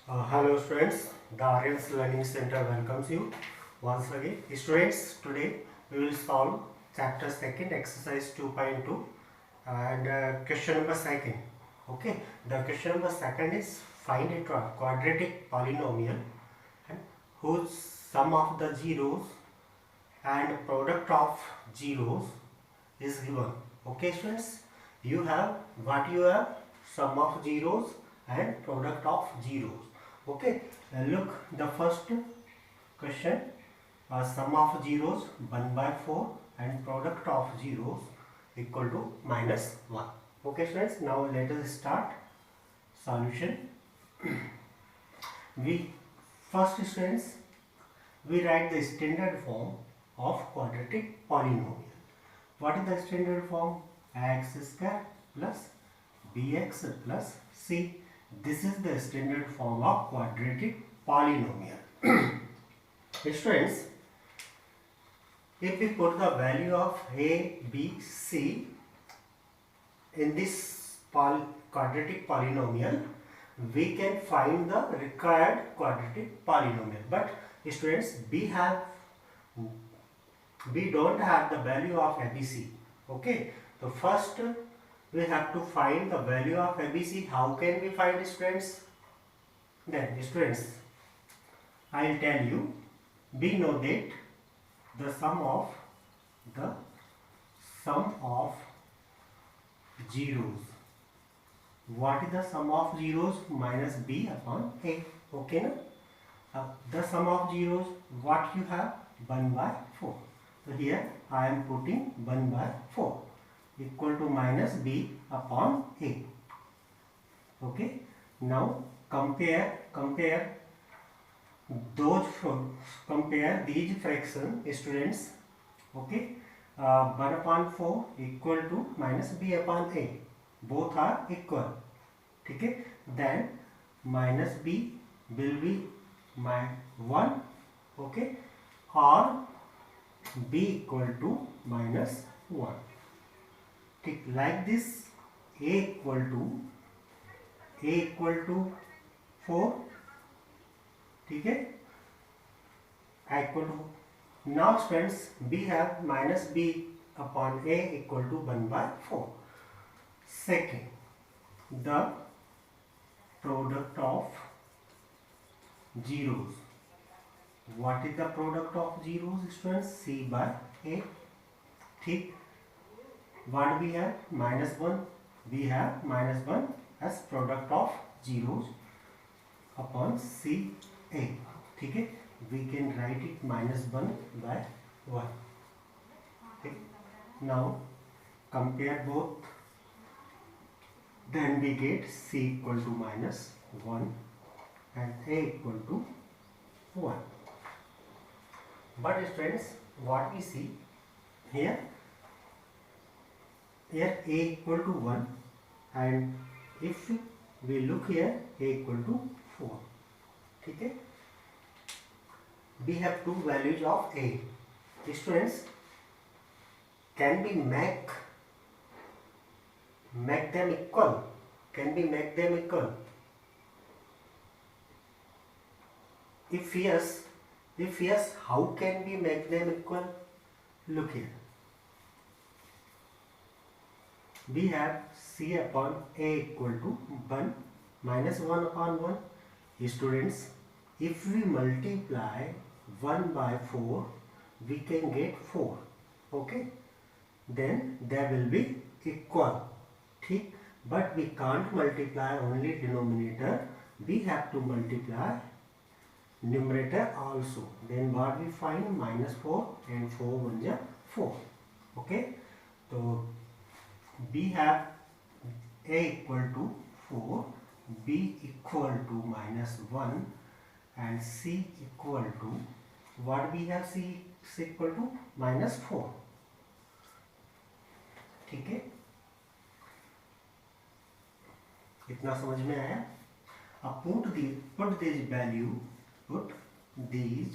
Hello students, the Aryans Learning Center welcomes you once again. Students, today we will solve chapter 2nd exercise 2.2 and question number 2nd. Okay, the question number 2nd is find a quadratic polynomial and whose sum of the zeros and product of zeros is given. Okay students, you have what you have, sum of zeros and product of zeros. Okay, look the first question, sum of zeros 1 by 4 and product of zeros equal to -1. Okay students, now let us start solution. We first students, we write the standard form of quadratic polynomial. What is the standard form? X square plus bx plus c. This is the standard form of quadratic polynomial. Students, if we put the value of a, b, c in this quadratic polynomial, we can find the required quadratic polynomial. But students, we don't have the value of ABC. Okay, so first we have to find the value of ABC. How can we find, students? Then students, I will tell you, we know that the sum of zeros. What is the sum of zeros? Minus b upon a. Okay, na? The sum of zeros, what you have? 1 by 4. So here I am putting 1 by 4 equal to minus b upon a. Okay. Now compare these fractions, students. Okay. 1 upon 4 equal to minus b upon a. Both are equal. Okay. Then minus b will be 1. Okay. Or b equal to minus 1. Like this, a equal to 4. Okay. A equal to 4. Now friends, we have minus b upon a equal to 1 by 4. Second, the product of zeros. What is the product of zeros, students? C by a. ठीक. What we have? -1. We have -1 as product of zeros upon C a. ठीक है. We can write it -1 by 1. Okay. Now compare both. Then we get C equal to -1 and a equal to 1. But friends, what we see here a equal to 1, and if we look here, a equal to 4. ठीक है. We have two values of a. Students, can we make them equal? Can we make them equal? If yes, how can we make them equal? Look here. We have c upon a equal to 1 minus 1 upon 1. Students, if we multiply 1 by 4, we can get 4. Okay. Then there will be equal. ठीक. But we can't multiply only denominator. We have to multiply numerator also. Then what we find? -4 and 4 1 ja 4. Okay. So we have a equal to 4, b equal to -1 and c equal to, what we have? c equal to -4. ठीक है. इतना समझ में आया? अब put these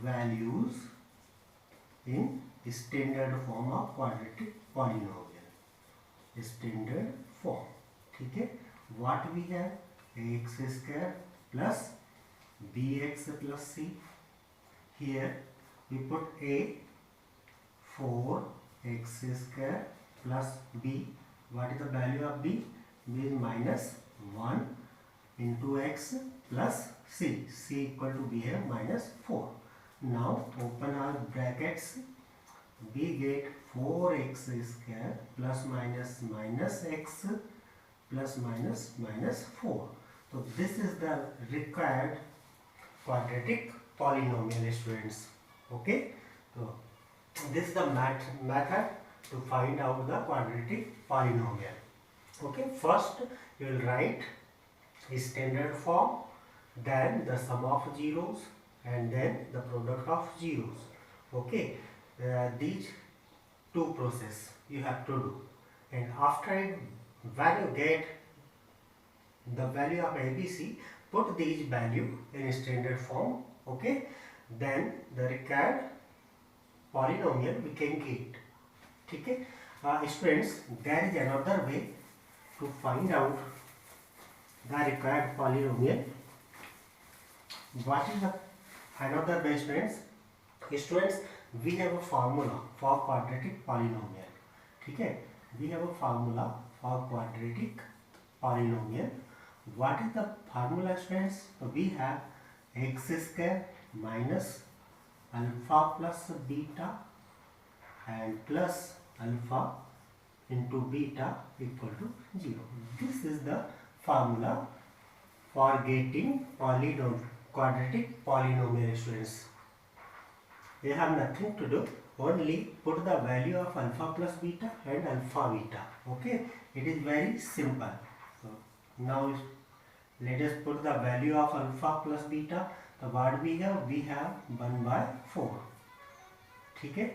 values in standard form of quadratic polynomial. Standard form. ठीक है. What we have? ax square plus bx plus c. Here we put a 4x square plus b. What is the value of b? B is minus 1 into x plus c. C equal to b है minus 4. Now open our brackets. We get 4x square plus minus minus x plus minus minus 4. So this is the required quadratic polynomial, students. Okay. So this is the method to find out the quadratic polynomial. Okay. First you will write standard form, then the sum of zeros, and then the product of zeros. Okay. These two process you have to do, and after it, when you get the value of ABC, put these value in standard form. Okay, then the required polynomial we can get. Okay, students, there is another way to find out the required polynomial. What is the another way, students? Students, we have a formula for quadratic polynomial. ठीक है, we have a formula for quadratic polynomial. What is the formula, students? So we have x square minus alpha plus beta and plus alpha into beta equal to 0. This is the formula for getting quadratic polynomial, students. They have nothing to do, only put the value of alpha plus beta and alpha beta. Okay, it is very simple. So now let us put the value of alpha plus beta. So what we have? We have 1 by 4. ठीक है,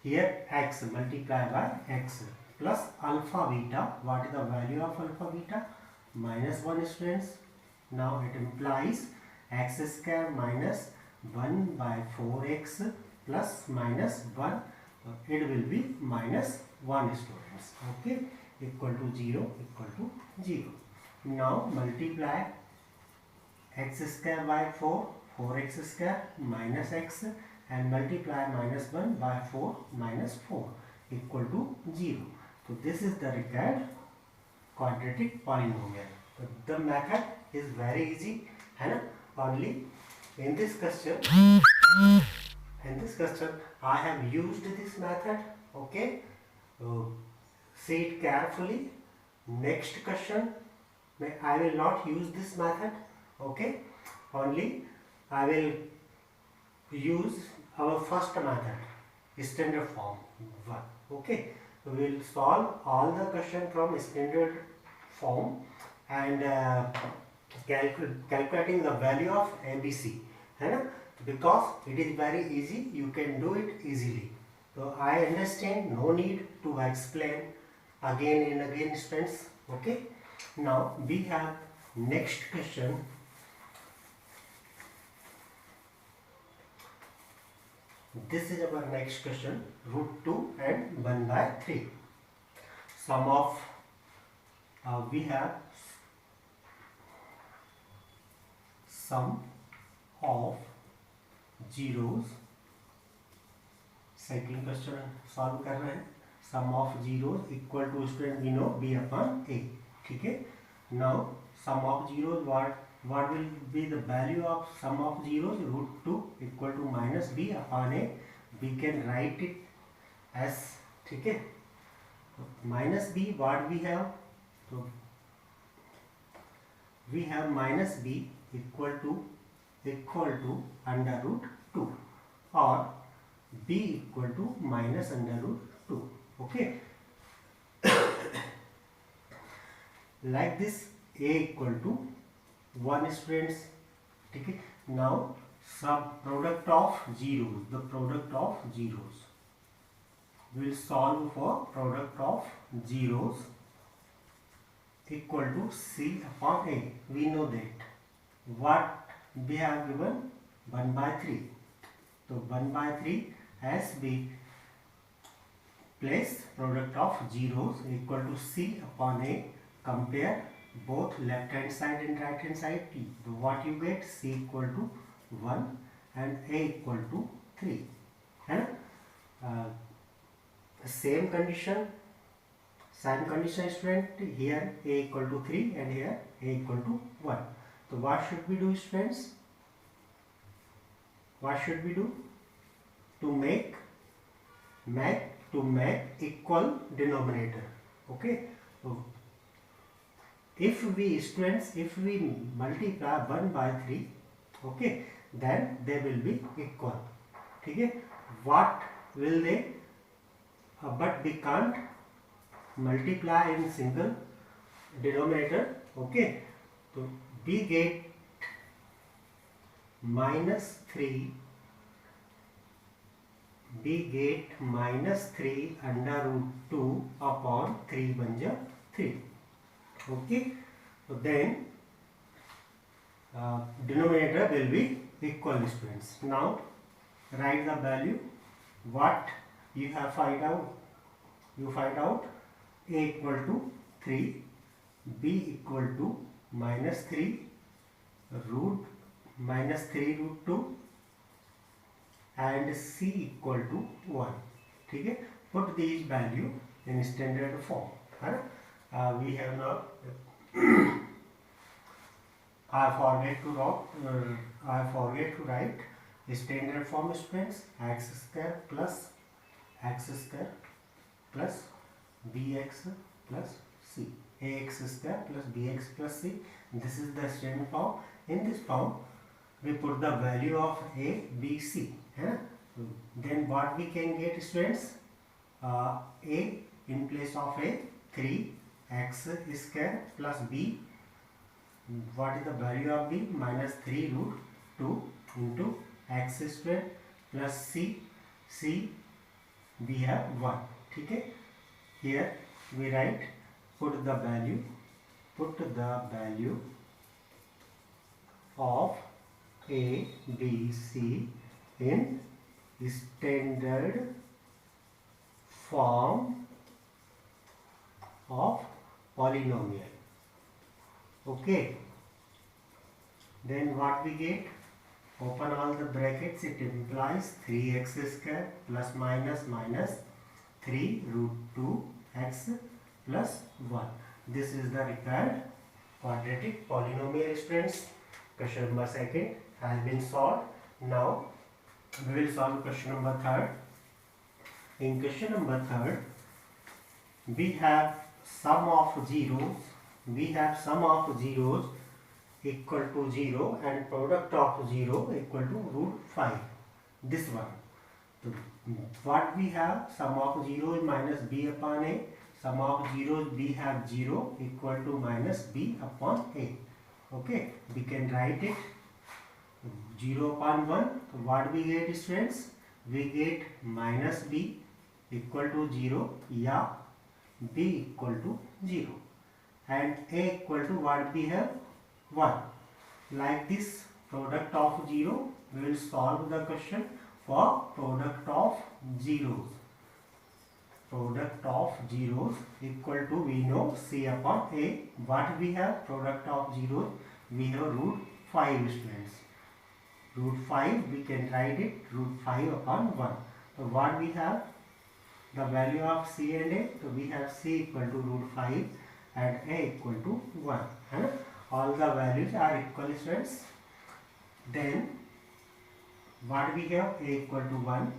here x multiply by x plus alpha beta. What is the value of alpha beta? Minus 1, students. Now it implies x square minus 1 by 4x plus minus 1. It will be minus 1, students. Okay, equal to 0, equal to 0. Now multiply x square by 4, 4x square minus x, and multiply minus 1 by 4 minus 4 equal to 0. So this is the required quadratic polynomial. So the method is very easy, है ना? Only in this question I have used this method. Okay, so see it carefully. Next question I will not use this method. Okay, only I will use our first method, standard form 1. Okay, so we will solve all the question from standard form and calculating the value of ABC, है ना? Because it is very easy, you can do it easily. So I understand, no need to explain again and again, students. Okay, now we have next question. This is our next question, root 2 and 1 by 3. Sum of we have sum of zeros. Second question solve कर रहे हैं. Sum of zeros equal to, student we know b upon a. ठीक है, now sum of zeros what will be the value of sum of zeros? Root 2 equal to minus b upon a. We can write it as, ठीक है, minus b. What we have? So we have minus b equal to under root 2, or b equal to minus under root 2. Okay, like this, a equal to 1, students. ठीक है, now sum product of zeros, the product of zeros, we will solve for product of zeros equal to c upon a. We know that what we have given 1 by 3. So 1 by 3 as we place product of zeros equal to c upon a. Compare both left hand side and right hand side t. So what you get, c equal to 1 and a equal to 3. And same condition student, here a equal to 3 and here a equal to 1. So what should we do, students? What should we do to make equal denominator? Okay, so if we multiply 1 by 3, okay, then they will be equal. Okay, what will they? But we can't multiply in single denominator. Okay, so we get minus 3 under root 2 upon 3 1 3. Okay, so then denominator will be equal, students. Now write the value. What you have find out? You find out a equal to 3, b equal to minus 3 root 2 and c equal to 1. ठीक है, put these value in standard form. We have now I forget to write standard form, students. X square plus bx plus c, ax square plus bx plus c. This is the standard form. In this form we put the value of a, b, c. Then what we can get, students? A in place of a 3x square plus b. What is the value of b? Minus 3 root 2 into x square plus c we have 1. ठीक है, here we write put the value of a, b, c in standard form of polynomial. Okay, then what we get? Open all the brackets. It implies 3x square plus minus 3 root 2x plus 1. This is the required quadratic polynomial, students. Question number 2 has been solved. Now we will solve question number 3. In question number 3, we have sum of zeros. Equal to 0 and product of 0 equal to root 5. This one. So what we have? Sum of 0 is minus b upon a. Sum of zeros we have 0 equal to minus b upon a. Okay, we can write it 0 upon 1. So what we get, students? We get minus b equal to 0, yeah, b equal to 0, and a equal to what we have? 1. Like this, product of 0, we will solve the question for product of zeros. Product of zeros equal to, we know, c upon a. What we have? Product of zeros, we have root 5, students. Root 5, we can write it root 5 upon 1. So what we have? The value of c and a. So we have c equal to root 5 and a equal to 1. All the values are equal, students. Then what we have? A equal to 1,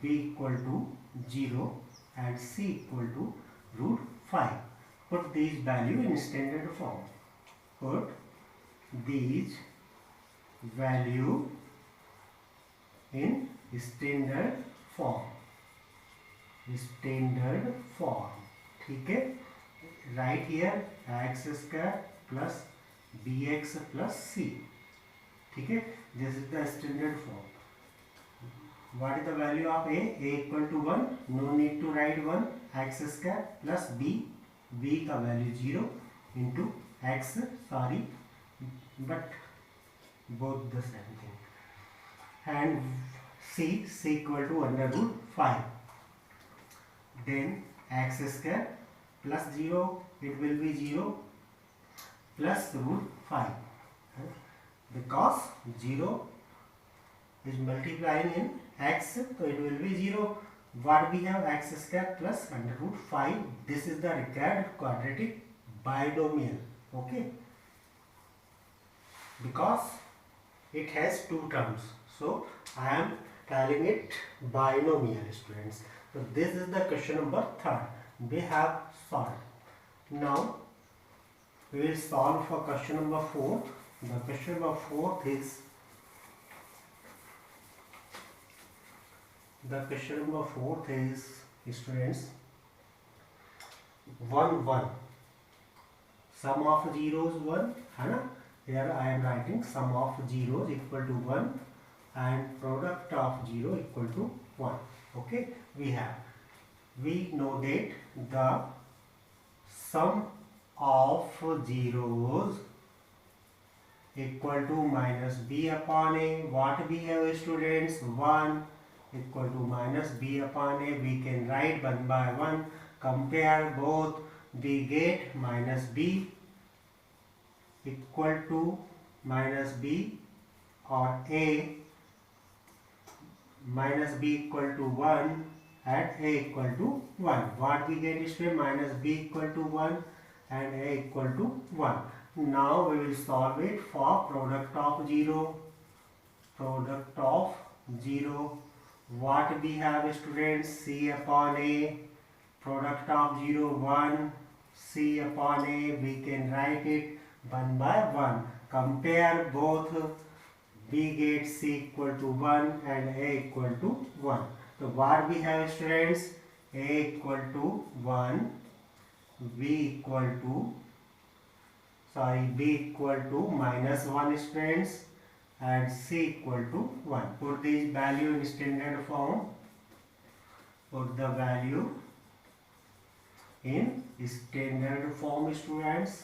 b equal to 0 and c equal to root 5. Put these value in standard form. Put these value in standard form. ठीक है, right here x square plus bx plus c. ठीक है, this is the standard form. What is the value of a? A equal to 1. No need to write 1. X square plus b. B का value 0 into x. Sorry, but both the same thing. And c equal to under root 5. Then x square plus 0, it will be 0. plus root 5, because 0 is multiplying in x, so it will be 0. What we have, x square plus under root 5. This is the required quadratic binomial. Okay, because it has two terms, so I am calling it binomial, students. So this is the question number 3. We have solved. Now we will solve for question number 4. The question number 4 is students 1 1. Sum of zeros 1, है ना? Here I am writing sum of zeros equal to 1 and product of 0 equal to 1. Okay, we know that the sum of zeros equal to minus b upon a. What we have, students? 1 equal to minus b upon a. We can write 1 by 1. Compare both. We get minus b equal to minus b, or a minus b equal to 1 and a equal to 1. What we get is minus b equal to 1 and a equal to 1. Now we will solve it for product of 0. Product of 0. What we have, students? C upon a. Product of 0 1. C upon a. We can write it 1 by 1. Compare both. We get c equal to 1 and a equal to 1. So what we have, students? A equal to 1. B equal to minus 1, students, and c equal to 1. Put this value in standard form. Put the value in standard form, students.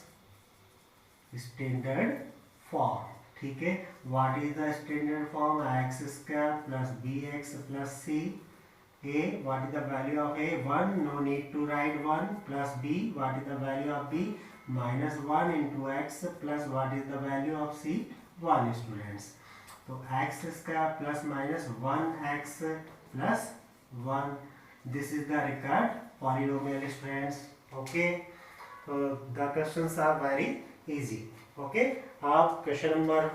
Standard form. ठीक है. What is the standard form? x square plus bx plus c. A, what is the value of a? 1. No need to write 1. Plus b, what is the value of b? Minus 1 into x plus what is the value of c? 1, students. So x square plus minus 1x plus 1. This is the required polynomial, students. Okay. So the questions are very easy. Okay. Now question number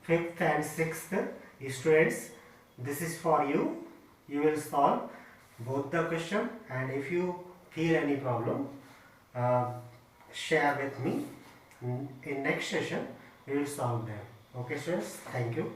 5th and 6th, students, this is for you. You will solve both the question, and if you feel any problem, share with me. In next session we will solve them. Okay, students, thank you.